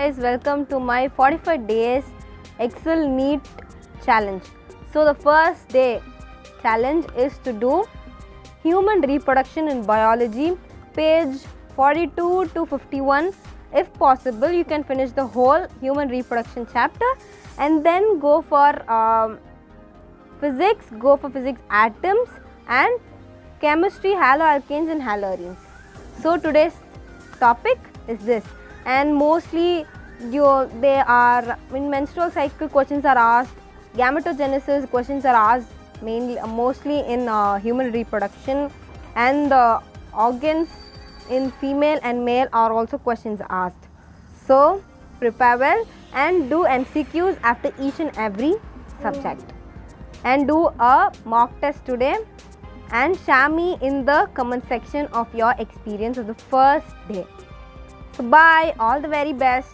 guys, welcome to my 45 days Excel Neet challenge. So the first day challenge is to do human reproduction in biology, page 42 to 51. If possible, you can finish the whole human reproduction chapter and then go for physics, atoms, and chemistry, haloalkanes and haloarenes. So today's topic is this, and mostly they are in menstrual cycle questions are asked, gametogenesis questions are asked mostly in human reproduction, and the organs in female and male are also questions asked. So prepare well and do MCQs after each and every subject, and do a mock test today and share me in the comment section of your experience of the first day. So bye, all the very best.